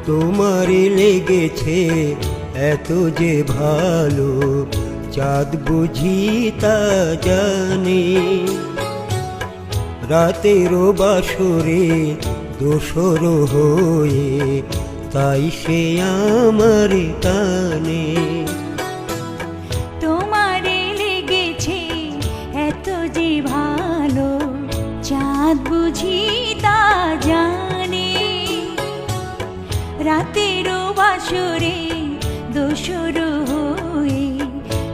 তোমারে লেগেছে এত যে ভালো, চাঁদ বুঝি তা জানে। রাতেরও বাসরে দোসর হয়ে তাই সে আমার টানে। তোমারে লেগেছে এত যে ভালো, চাঁদ বুঝি তা জানে। রাতেরও বাসরে দোসর হয়ে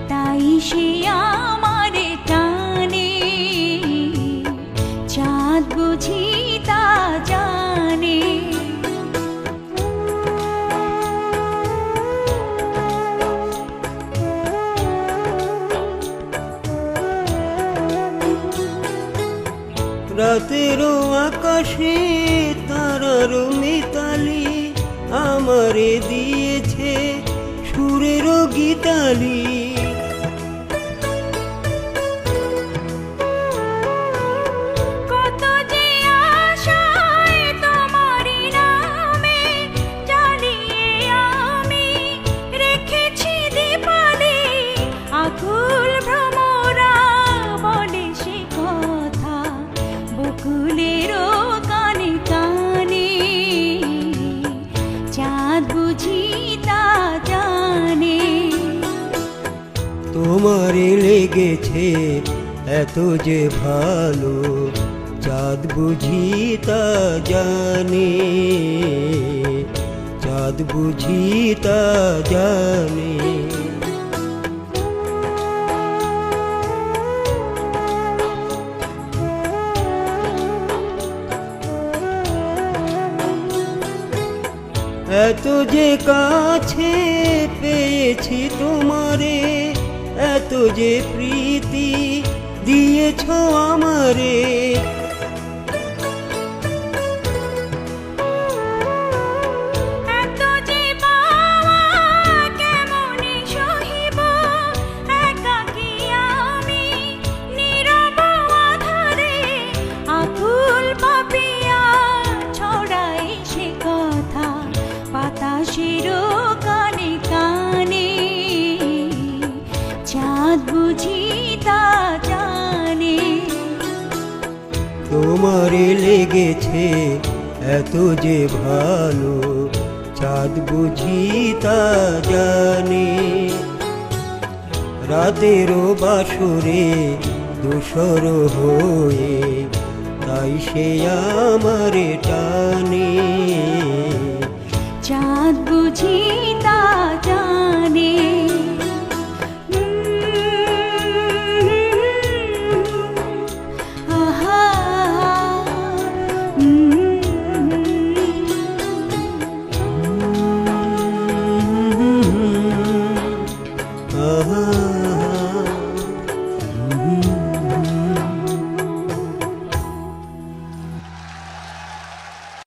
তাই সে আমার টানে। চাঁদ বুঝি তা জানে। রাতেরও আকাশে তারার মিতালি আমারে দিয়েছে সুরেরও গীতালি। কত যে আশায় তোমারি নামে জ্বালিয়ে আমি রেখেছি দীপালি। আকুল ভ্রমরা বলে সে কথা বকুলেরও কানে কানে। চাঁদ বুঝি তা জানে। তোমারে লেগেছে এত যে ভালো, চাঁদ বুঝি তা জানে। চাঁদ বুঝি তা জানে। এত যে কাছে পেয়েছি তোমারে, এত যে প্রীতি দিয়েছ আমারে। এত যে পাওয়া কেমনে সহিব, একাকী আমি নীরব আধারে। আকুল পাপিয়া ছড়াই সে কথা বাতাসেরও কানে কানে। চাঁদ বুঝি তা জানে। তোমারে লেগেছে এত যে ভালো, চাঁদ বুঝি তা জানে। রাতেরও বাসরে দোসর হয়ে তাই সে আমার টানে। চাঁদ বুঝি তা জানে।